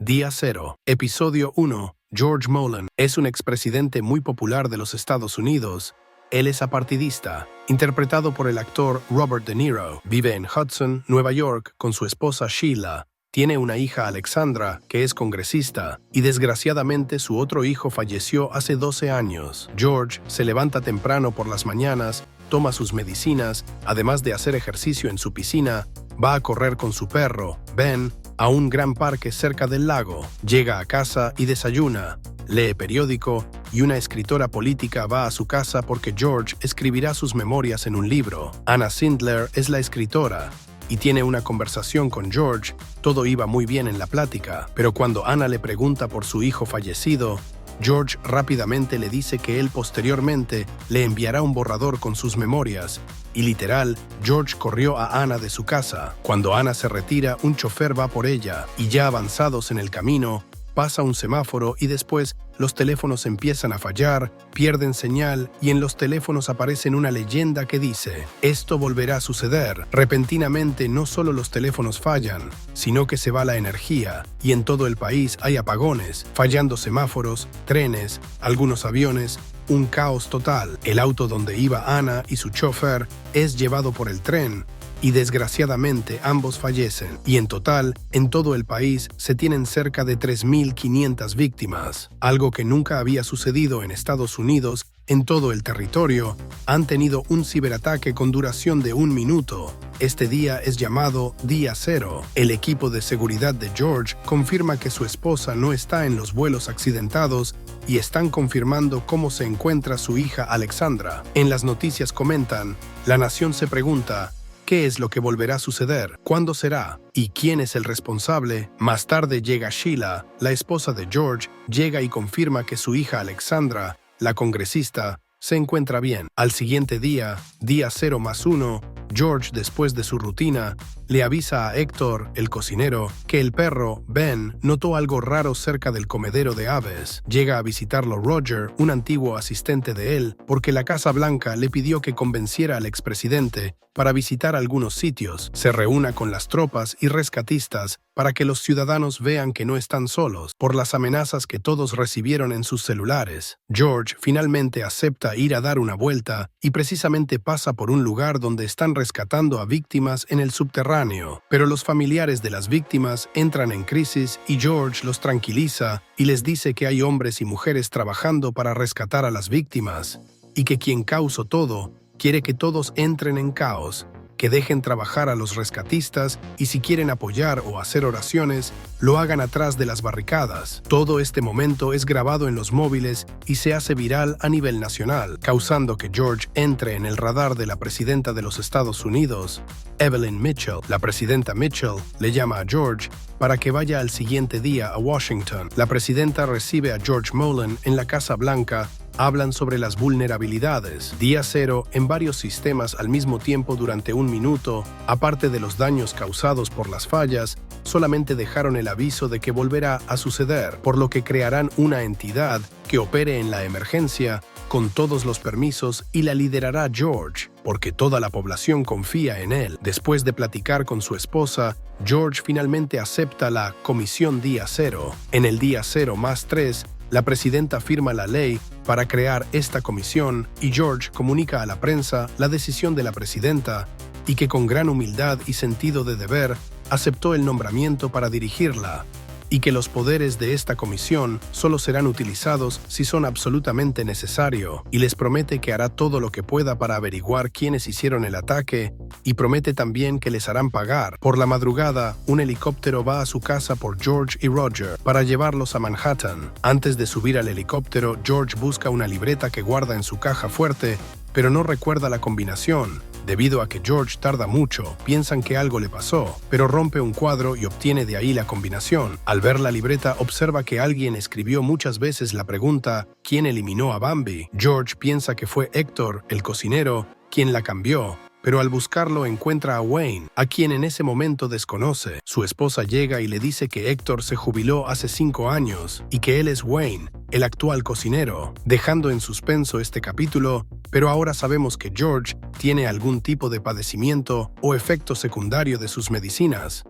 Día 0. Episodio 1. George Molan es un expresidente muy popular de los Estados Unidos. Él es apartidista, interpretado por el actor Robert De Niro. Vive en Hudson, Nueva York, con su esposa Sheila. Tiene una hija, Alexandra, que es congresista, y desgraciadamente su otro hijo falleció hace 12 años. George se levanta temprano por las mañanas, toma sus medicinas, además de hacer ejercicio en su piscina, va a correr con su perro, Ben, a un gran parque cerca del lago. Llega a casa y desayuna, lee periódico, y una escritora política va a su casa porque George escribirá sus memorias en un libro. Anna Sindler es la escritora y tiene una conversación con George. Todo iba muy bien en la plática, pero cuando Anna le pregunta por su hijo fallecido, George rápidamente le dice que él posteriormente le enviará un borrador con sus memorias, y literal, George corrió a Anna de su casa. Cuando Anna se retira, un chofer va por ella, y ya avanzados en el camino, pasa un semáforo y después los teléfonos empiezan a fallar, pierden señal y en los teléfonos aparece una leyenda que dice: esto volverá a suceder. Repentinamente no solo los teléfonos fallan, sino que se va la energía y en todo el país hay apagones, fallando semáforos, trenes, algunos aviones, un caos total. El auto donde iba Anna y su chofer es llevado por el tren, y desgraciadamente ambos fallecen, y en total, en todo el país, se tienen cerca de 3.500 víctimas. Algo que nunca había sucedido en Estados Unidos. En todo el territorio, han tenido un ciberataque con duración de 1 minuto. Este día es llamado Día 0. El equipo de seguridad de George confirma que su esposa no está en los vuelos accidentados y están confirmando cómo se encuentra su hija Alexandra. En las noticias comentan: la nación se pregunta, ¿qué es lo que volverá a suceder? ¿Cuándo será? ¿Y quién es el responsable? Más tarde llega Sheila, la esposa de George, llega y confirma que su hija Alexandra, la congresista, se encuentra bien. Al siguiente día, Día 0+1, George, después de su rutina, le avisa a Héctor, el cocinero, que el perro, Ben, notó algo raro cerca del comedero de aves. Llega a visitarlo Roger, un antiguo asistente de él, porque la Casa Blanca le pidió que convenciera al expresidente para visitar algunos sitios. Se reúna con las tropas y rescatistas para que los ciudadanos vean que no están solos por las amenazas que todos recibieron en sus celulares. George finalmente acepta ir a dar una vuelta y precisamente pasa por un lugar donde están rescatando a víctimas en el subterráneo. Pero los familiares de las víctimas entran en crisis y George los tranquiliza y les dice que hay hombres y mujeres trabajando para rescatar a las víctimas y que quien causó todo quiere que todos entren en caos, que dejen trabajar a los rescatistas y si quieren apoyar o hacer oraciones, lo hagan atrás de las barricadas. Todo este momento es grabado en los móviles y se hace viral a nivel nacional, causando que George entre en el radar de la presidenta de los Estados Unidos, Evelyn Mitchell. La presidenta Mitchell le llama a George para que vaya al siguiente día a Washington. La presidenta recibe a George Molan en la Casa Blanca. Hablan sobre las vulnerabilidades. Día 0 en varios sistemas al mismo tiempo durante 1 minuto. Aparte de los daños causados por las fallas, solamente dejaron el aviso de que volverá a suceder, por lo que crearán una entidad que opere en la emergencia con todos los permisos y la liderará George, porque toda la población confía en él. Después de platicar con su esposa, George finalmente acepta la Comisión Día 0. En el Día 0+3, la presidenta firma la ley para crear esta comisión y George comunica a la prensa la decisión de la presidenta y que con gran humildad y sentido de deber aceptó el nombramiento para dirigirla y que los poderes de esta comisión solo serán utilizados si son absolutamente necesarios, y les promete que hará todo lo que pueda para averiguar quiénes hicieron el ataque y promete también que les harán pagar. Por la madrugada, un helicóptero va a su casa por George y Roger para llevarlos a Manhattan. Antes de subir al helicóptero, George busca una libreta que guarda en su caja fuerte, pero no recuerda la combinación. Debido a que George tarda mucho, piensan que algo le pasó, pero rompe un cuadro y obtiene de ahí la combinación. Al ver la libreta, observa que alguien escribió muchas veces la pregunta ¿quién eliminó a Bambi? George piensa que fue Héctor, el cocinero, quien la cambió, pero al buscarlo encuentra a Wayne, a quien en ese momento desconoce. Su esposa llega y le dice que Héctor se jubiló hace 5 años y que él es Wayne, el actual cocinero, dejando en suspenso este capítulo, pero ahora sabemos que George tiene algún tipo de padecimiento o efecto secundario de sus medicinas.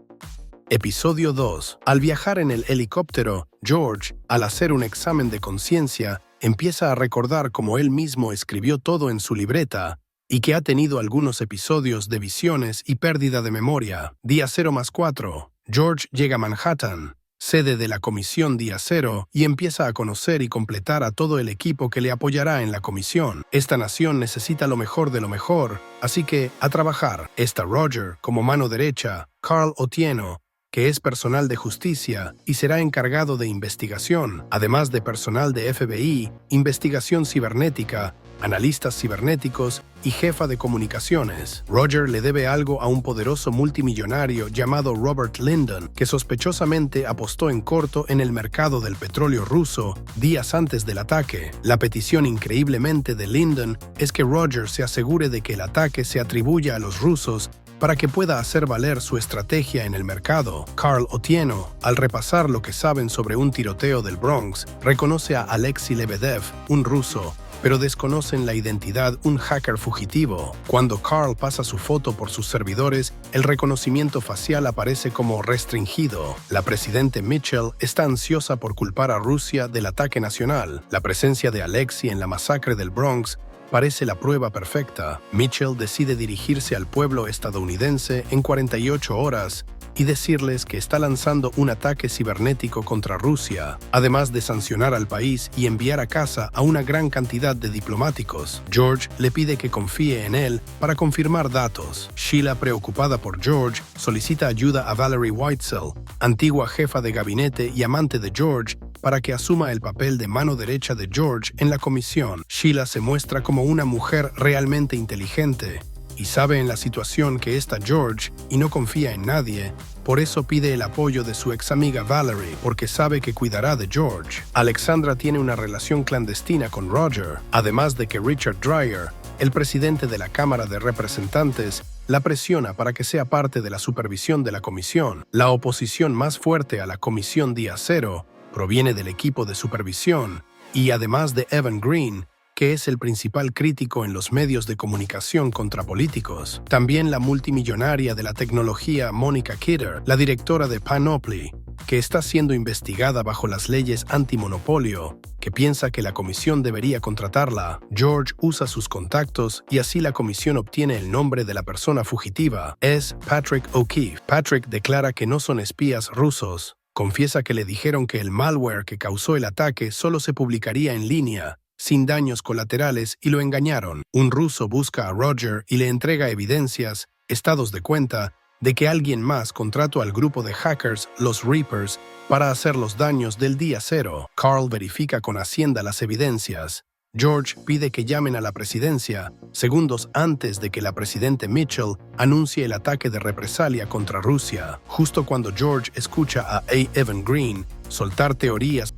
Episodio 2. Al viajar en el helicóptero, George, al hacer un examen de conciencia, empieza a recordar cómo él mismo escribió todo en su libreta y que ha tenido algunos episodios de visiones y pérdida de memoria. Día 0+4. George llega a Manhattan, sede de la Comisión Día Cero, y empieza a conocer y completar a todo el equipo que le apoyará en la comisión. Esta nación necesita lo mejor de lo mejor, así que, a trabajar. Está Roger como mano derecha, Carl Otieno, que es personal de justicia y será encargado de investigación, además de personal de FBI, investigación cibernética, analistas cibernéticos y jefa de comunicaciones. Roger le debe algo a un poderoso multimillonario llamado Robert Lyndon, que sospechosamente apostó en corto en el mercado del petróleo ruso días antes del ataque. La petición increíblemente de Lyndon es que Roger se asegure de que el ataque se atribuya a los rusos para que pueda hacer valer su estrategia en el mercado. Carl Otieno, al repasar lo que saben sobre un tiroteo del Bronx, reconoce a Alexei Lebedev, un ruso, pero desconocen la identidad, un hacker fugitivo. Cuando Carl pasa su foto por sus servidores, el reconocimiento facial aparece como restringido. La presidente Mitchell está ansiosa por culpar a Rusia del ataque nacional. La presencia de Alexei en la masacre del Bronx parece la prueba perfecta. Mitchell decide dirigirse al pueblo estadounidense en 48 horas y decirles que está lanzando un ataque cibernético contra Rusia, además de sancionar al país y enviar a casa a una gran cantidad de diplomáticos. George le pide que confíe en él para confirmar datos. Sheila, preocupada por George, solicita ayuda a Valerie Weitzel, antigua jefa de gabinete y amante de George, para que asuma el papel de mano derecha de George en la comisión. Sheila se muestra como una mujer realmente inteligente y sabe en la situación que está George y no confía en nadie. Por eso pide el apoyo de su ex amiga Valerie, porque sabe que cuidará de George. Alexandra tiene una relación clandestina con Roger, además de que Richard Dreier, el presidente de la Cámara de Representantes, la presiona para que sea parte de la supervisión de la comisión. La oposición más fuerte a la Comisión Día Cero proviene del equipo de supervisión y además de Evan Green, que es el principal crítico en los medios de comunicación contra políticos. También la multimillonaria de la tecnología Monica Kidder, la directora de Panoply, que está siendo investigada bajo las leyes antimonopolio, que piensa que la comisión debería contratarla. George usa sus contactos y así la comisión obtiene el nombre de la persona fugitiva. Es Patrick O'Keefe. Patrick declara que no son espías rusos. Confiesa que le dijeron que el malware que causó el ataque solo se publicaría en línea, sin daños colaterales, y lo engañaron. Un ruso busca a Roger y le entrega evidencias, estados de cuenta, de que alguien más contrató al grupo de hackers, los Reapers, para hacer los daños del Día Cero. Carl verifica con Hacienda las evidencias. George pide que llamen a la presidencia, segundos antes de que la presidente Mitchell anuncie el ataque de represalia contra Rusia. Justo cuando George escucha a Evan Green soltar teorías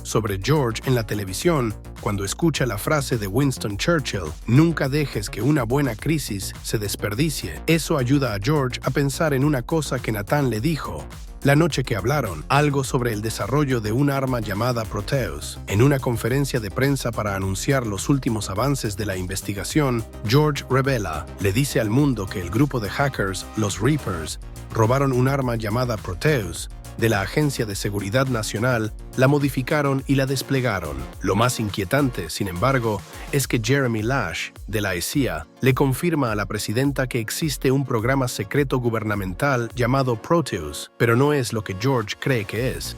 sobre George en la televisión, cuando escucha la frase de Winston Churchill, nunca dejes que una buena crisis se desperdicie. Eso ayuda a George a pensar en una cosa que Nathan le dijo la noche que hablaron, algo sobre el desarrollo de un arma llamada Proteus. En una conferencia de prensa para anunciar los últimos avances de la investigación, George revela, le dice al mundo que el grupo de hackers, los Reapers, robaron un arma llamada Proteus de la Agencia de Seguridad Nacional, la modificaron y la desplegaron. Lo más inquietante, sin embargo, es que Jeremy Lash, de la CIA, le confirma a la presidenta que existe un programa secreto gubernamental llamado Proteus, pero no es lo que George cree que es.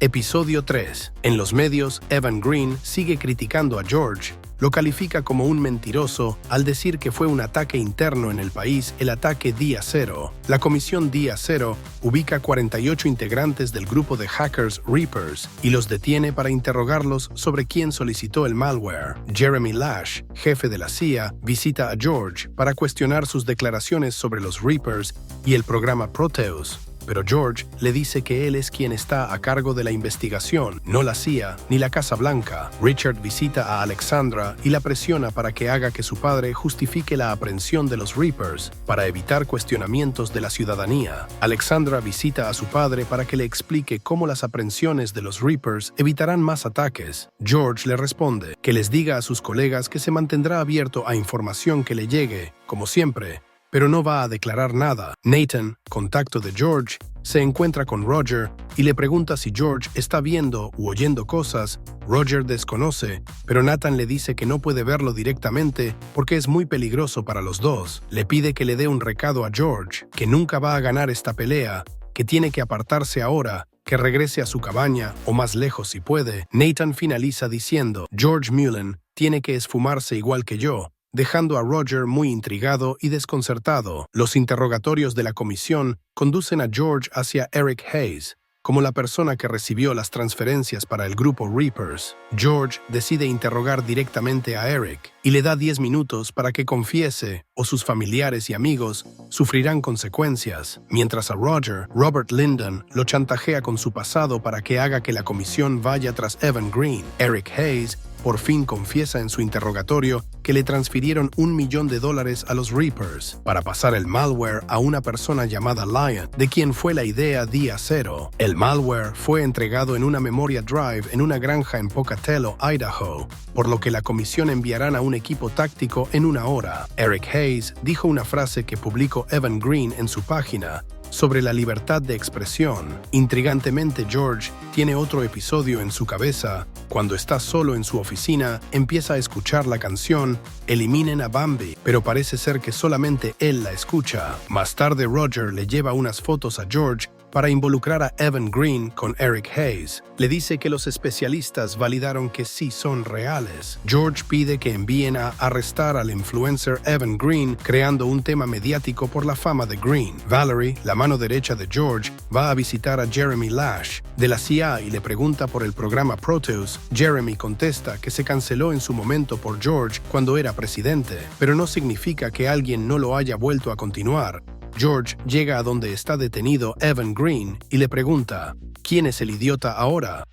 Episodio 3. En los medios, Evan Green sigue criticando a George. Lo califica como un mentiroso al decir que fue un ataque interno en el país, el ataque Día Cero. La Comisión Día Cero ubica 48 integrantes del grupo de hackers Reapers y los detiene para interrogarlos sobre quién solicitó el malware. Jeremy Lash, jefe de la CIA, visita a George para cuestionar sus declaraciones sobre los Reapers y el programa Proteus. Pero George le dice que él es quien está a cargo de la investigación, no la CIA ni la Casa Blanca. Richard visita a Alexandra y la presiona para que haga que su padre justifique la aprehensión de los Reapers para evitar cuestionamientos de la ciudadanía. Alexandra visita a su padre para que le explique cómo las aprehensiones de los Reapers evitarán más ataques. George le responde que les diga a sus colegas que se mantendrá abierto a información que le llegue, como siempre, pero no va a declarar nada. Nathan, contacto de George, se encuentra con Roger y le pregunta si George está viendo u oyendo cosas. Roger desconoce, pero Nathan le dice que no puede verlo directamente porque es muy peligroso para los dos. Le pide que le dé un recado a George, que nunca va a ganar esta pelea, que tiene que apartarse ahora, que regrese a su cabaña o más lejos si puede. Nathan finaliza diciendo: George Mullen tiene que esfumarse igual que yo, dejando a Roger muy intrigado y desconcertado. Los interrogatorios de la comisión conducen a George hacia Eric Hayes, como la persona que recibió las transferencias para el grupo Reapers. George decide interrogar directamente a Eric y le da 10 minutos para que confiese, o sus familiares y amigos sufrirán consecuencias, mientras a Roger, Robert Lyndon lo chantajea con su pasado para que haga que la comisión vaya tras Evan Green. Eric Hayes por fin confiesa en su interrogatorio que le transfirieron $1 millón a los Reapers para pasar el malware a una persona llamada Lion, de quien fue la idea día cero. El malware fue entregado en una memoria drive en una granja en Pocatello, Idaho, por lo que la comisión enviará a un equipo táctico en 1 hora. Eric Hayes dijo una frase que publicó Evan Green en su página sobre la libertad de expresión. Intrigantemente, George tiene otro episodio en su cabeza. Cuando está solo en su oficina, empieza a escuchar la canción Eliminen a Bambi, pero parece ser que solamente él la escucha. Más tarde, Roger le lleva unas fotos a George para involucrar a Evan Green con Eric Hayes. Le dice que los especialistas validaron que sí son reales. George pide que envíen a arrestar al influencer Evan Green, creando un tema mediático por la fama de Green. Valerie, la mano derecha de George, va a visitar a Jeremy Lash de la CIA y le pregunta por el programa Proteus. Jeremy contesta que se canceló en su momento por George cuando era presidente, pero no significa que alguien no lo haya vuelto a continuar. George llega a donde está detenido Evan Green y le pregunta: ¿quién es el idiota ahora?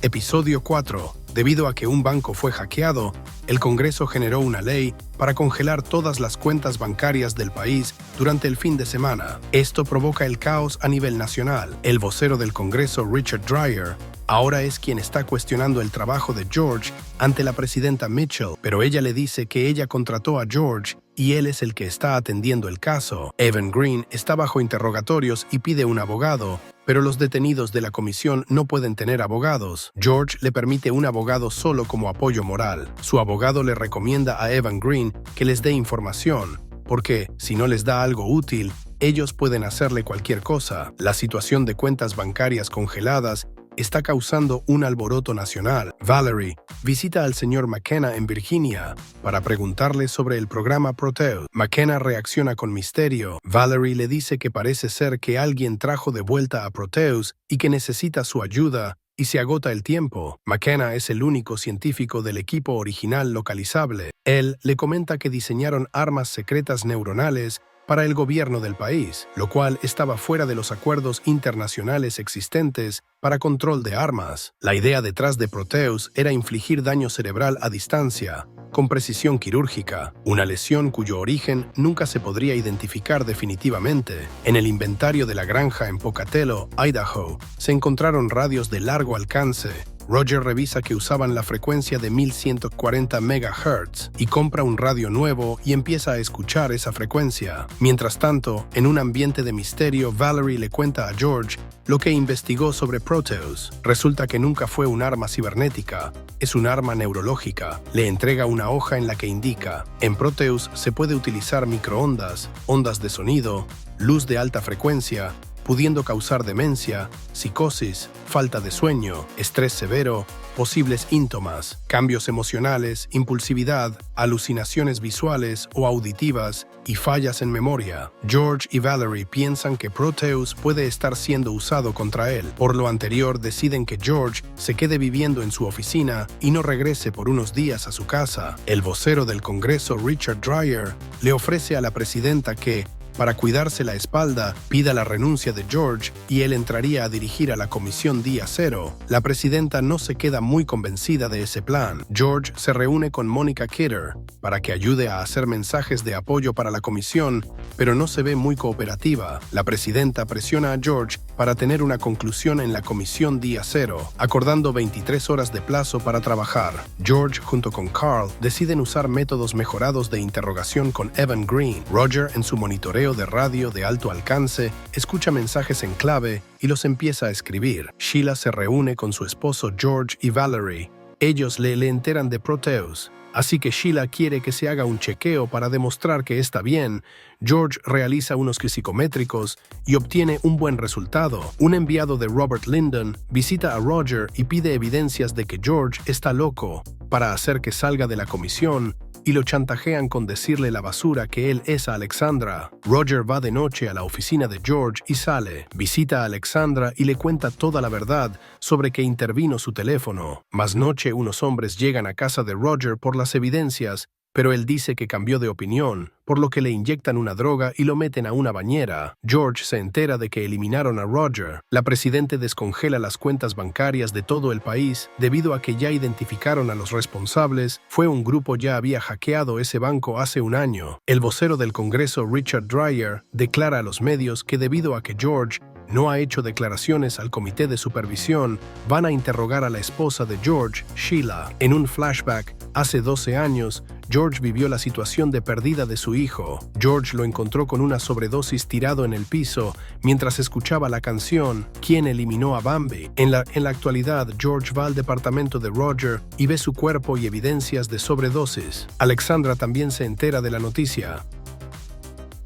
Episodio 4. Debido a que un banco fue hackeado, el Congreso generó una ley para congelar todas las cuentas bancarias del país durante el fin de semana. Esto provoca el caos a nivel nacional. El vocero del Congreso, Richard Dreier, ahora es quien está cuestionando el trabajo de George ante la presidenta Mitchell, pero ella le dice que ella contrató a George y él es el que está atendiendo el caso. Evan Green está bajo interrogatorios y pide un abogado, pero los detenidos de la comisión no pueden tener abogados. George le permite un abogado solo como apoyo moral. Su abogado le recomienda a Evan Green que les dé información, porque si no les da algo útil, ellos pueden hacerle cualquier cosa. La situación de cuentas bancarias congeladas está causando un alboroto nacional. Valerie visita al señor McKenna en Virginia para preguntarle sobre el programa Proteus. McKenna reacciona con misterio. Valerie le dice que parece ser que alguien trajo de vuelta a Proteus y que necesita su ayuda y se agota el tiempo. McKenna es el único científico del equipo original localizable. Él le comenta que diseñaron armas secretas neuronales para el gobierno del país, lo cual estaba fuera de los acuerdos internacionales existentes para control de armas. La idea detrás de Proteus era infligir daño cerebral a distancia, con precisión quirúrgica, una lesión cuyo origen nunca se podría identificar definitivamente. En el inventario de la granja en Pocatello, Idaho, se encontraron radios de largo alcance. Roger revisa que usaban la frecuencia de 1140 MHz y compra un radio nuevo y empieza a escuchar esa frecuencia. Mientras tanto, en un ambiente de misterio, Valerie le cuenta a George lo que investigó sobre Proteus. Resulta que nunca fue un arma cibernética, es un arma neurológica. Le entrega una hoja en la que indica: en Proteus se puede utilizar microondas, ondas de sonido, luz de alta frecuencia, pudiendo causar demencia, psicosis, falta de sueño, estrés severo, posibles síntomas, cambios emocionales, impulsividad, alucinaciones visuales o auditivas y fallas en memoria. George y Valerie piensan que Proteus puede estar siendo usado contra él. Por lo anterior, deciden que George se quede viviendo en su oficina y no regrese por unos días a su casa. El vocero del Congreso, Richard Dreier, le ofrece a la presidenta que, para cuidarse la espalda, pida la renuncia de George y él entraría a dirigir a la comisión día cero. La presidenta no se queda muy convencida de ese plan. George se reúne con Monica Kidder para que ayude a hacer mensajes de apoyo para la comisión, pero no se ve muy cooperativa. La presidenta presiona a George para tener una conclusión en la comisión día 0, acordando 23 horas de plazo para trabajar. George, junto con Carl, deciden usar métodos mejorados de interrogación con Evan Green. Roger, en su monitoreo de radio de alto alcance, escucha mensajes en clave y los empieza a escribir. Sheila se reúne con su esposo George y Valerie. Ellos le enteran de Proteus, así que Sheila quiere que se haga un chequeo para demostrar que está bien. George realiza unos psicométricos y obtiene un buen resultado. Un enviado de Robert Lyndon visita a Roger y pide evidencias de que George está loco para hacer que salga de la comisión, y lo chantajean con decirle la basura que él es a Alexandra. Roger va de noche a la oficina de George y sale. Visita a Alexandra y le cuenta toda la verdad sobre que intervino su teléfono. Más noche, unos hombres llegan a casa de Roger por las evidencias, pero él dice que cambió de opinión, por lo que le inyectan una droga y lo meten a una bañera. George se entera de que eliminaron a Roger. La presidenta descongela las cuentas bancarias de todo el país debido a que ya identificaron a los responsables. Un grupo ya había hackeado ese banco hace un año. El vocero del Congreso, Richard Dreier, declara a los medios que debido a que George no ha hecho declaraciones al comité de supervisión, van a interrogar a la esposa de George, Sheila. En un flashback, hace 12 años, George vivió la situación de pérdida de su hijo. George lo encontró con una sobredosis tirado en el piso mientras escuchaba la canción ¿Quién eliminó a Bambi? En la actualidad, George va al departamento de Roger y ve su cuerpo y evidencias de sobredosis. Alexandra también se entera de la noticia.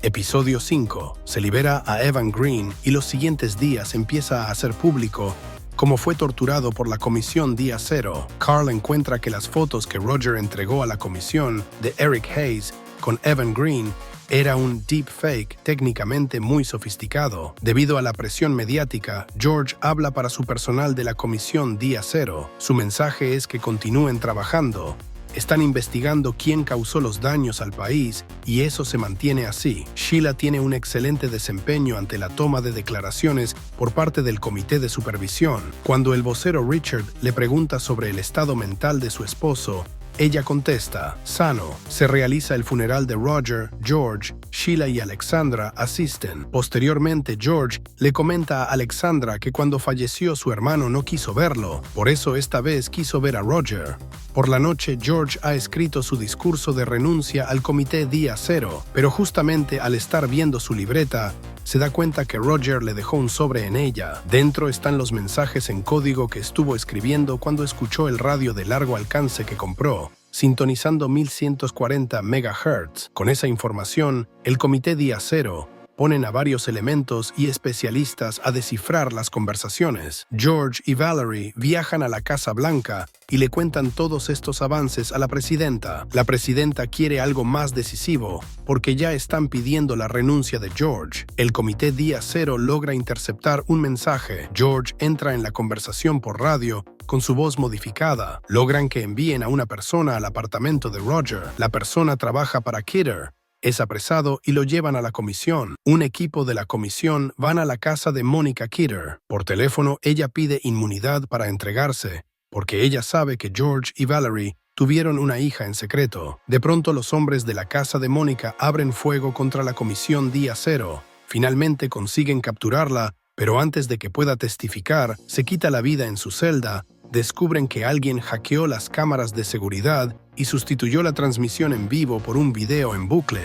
Episodio 5. Se libera a Evan Green y los siguientes días empieza a hacer público cómo fue torturado por la comisión día 0. Carl encuentra que las fotos que Roger entregó a la comisión de Eric Hayes con Evan Green era un deepfake técnicamente muy sofisticado. Debido a la presión mediática, George habla para su personal de la comisión día 0. Su mensaje es que continúen trabajando. Están investigando quién causó los daños al país y eso se mantiene así. Sheila tiene un excelente desempeño ante la toma de declaraciones por parte del comité de supervisión. Cuando el vocero Richard le pregunta sobre el estado mental de su esposo, ella contesta, sano. Se realiza el funeral de Roger, George, Sheila y Alexandra asisten. Posteriormente, George le comenta a Alexandra que cuando falleció su hermano no quiso verlo, por eso esta vez quiso ver a Roger. Por la noche, George ha escrito su discurso de renuncia al comité día 0, pero justamente al estar viendo su libreta, se da cuenta que Roger le dejó un sobre en ella. Dentro están los mensajes en código que estuvo escribiendo cuando escuchó el radio de largo alcance que compró, sintonizando 1140 MHz. Con esa información, el comité día 0 ponen a varios elementos y especialistas a descifrar las conversaciones. George y Valerie viajan a la Casa Blanca y le cuentan todos estos avances a la presidenta. La presidenta quiere algo más decisivo, porque ya están pidiendo la renuncia de George. El comité día 0 logra interceptar un mensaje. George entra en la conversación por radio con su voz modificada. Logran que envíen a una persona al apartamento de Roger. La persona trabaja para Kidder. Es apresado y lo llevan a la comisión. Un equipo de la comisión van a la casa de Monica Kidder. Por teléfono, ella pide inmunidad para entregarse, porque ella sabe que George y Valerie tuvieron una hija en secreto. De pronto, los hombres de la casa de Monica abren fuego contra la comisión día 0. Finalmente consiguen capturarla, pero antes de que pueda testificar, se quita la vida en su celda. Descubren que alguien hackeó las cámaras de seguridad y sustituyó la transmisión en vivo por un video en bucle.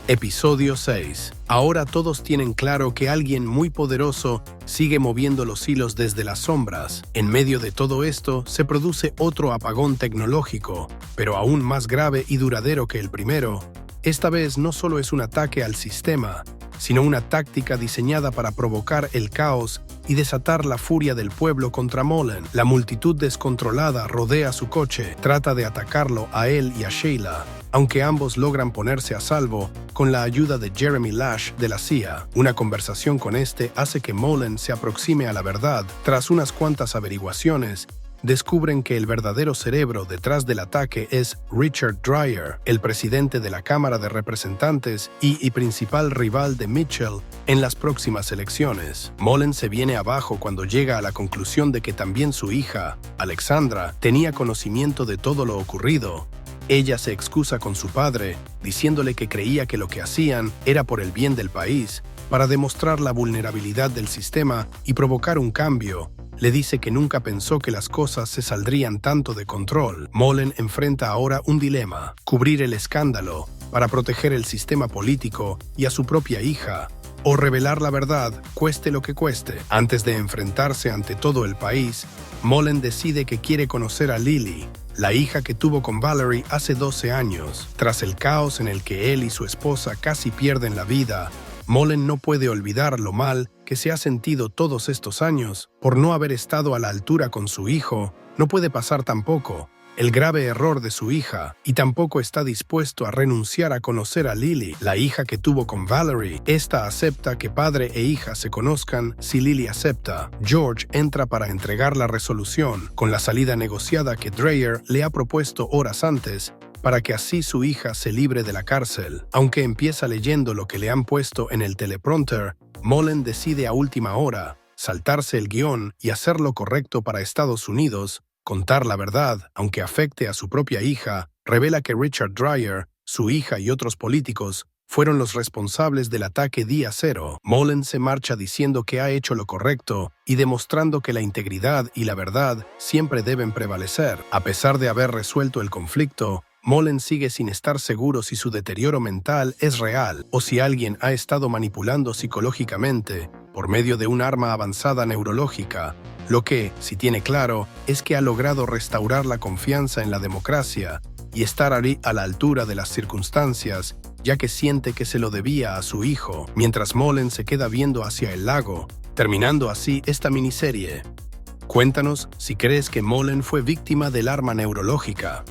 Episodio 6. Ahora todos tienen claro que alguien muy poderoso sigue moviendo los hilos desde las sombras. En medio de todo esto, se produce otro apagón tecnológico, pero aún más grave y duradero que el primero. Esta vez no solo es un ataque al sistema, sino una táctica diseñada para provocar el caos y desatar la furia del pueblo contra Mullen. La multitud descontrolada rodea su coche, trata de atacarlo a él y a Sheila, aunque ambos logran ponerse a salvo con la ayuda de Jeremy Lash de la CIA. Una conversación con este hace que Mullen se aproxime a la verdad. Tras unas cuantas averiguaciones, descubren que el verdadero cerebro detrás del ataque es Richard Dreier, el presidente de la Cámara de Representantes y principal rival de Mitchell en las próximas elecciones. Mullen se viene abajo cuando llega a la conclusión de que también su hija, Alexandra, tenía conocimiento de todo lo ocurrido. Ella se excusa con su padre, diciéndole que creía que lo que hacían era por el bien del país, para demostrar la vulnerabilidad del sistema y provocar un cambio. Le dice que nunca pensó que las cosas se saldrían tanto de control. Mullen enfrenta ahora un dilema: cubrir el escándalo para proteger el sistema político y a su propia hija, o revelar la verdad, cueste lo que cueste. Antes de enfrentarse ante todo el país, Mullen decide que quiere conocer a Lily, la hija que tuvo con Valerie hace 12 años. Tras el caos en el que él y su esposa casi pierden la vida, Mullen no puede olvidar lo mal que se ha sentido todos estos años por no haber estado a la altura con su hijo. No puede pasar tampoco el grave error de su hija, y tampoco está dispuesto a renunciar a conocer a Lily, la hija que tuvo con Valerie. Esta acepta que padre e hija se conozcan si Lily acepta. George entra para entregar la resolución, con la salida negociada que Dreyer le ha propuesto horas antes, para que así su hija se libre de la cárcel. Aunque empieza leyendo lo que le han puesto en el teleprompter, Mullen decide a última hora saltarse el guión y hacer lo correcto para Estados Unidos. Contar la verdad, aunque afecte a su propia hija, revela que Richard Dreyer, su hija y otros políticos fueron los responsables del ataque día cero. Mullen se marcha diciendo que ha hecho lo correcto y demostrando que la integridad y la verdad siempre deben prevalecer. A pesar de haber resuelto el conflicto, Mullen sigue sin estar seguro si su deterioro mental es real o si alguien ha estado manipulando psicológicamente por medio de un arma avanzada neurológica. Lo que, si tiene claro, es que ha logrado restaurar la confianza en la democracia y estar ahí a la altura de las circunstancias, ya que siente que se lo debía a su hijo, mientras Mullen se queda viendo hacia el lago, terminando así esta miniserie. Cuéntanos si crees que Mullen fue víctima del arma neurológica.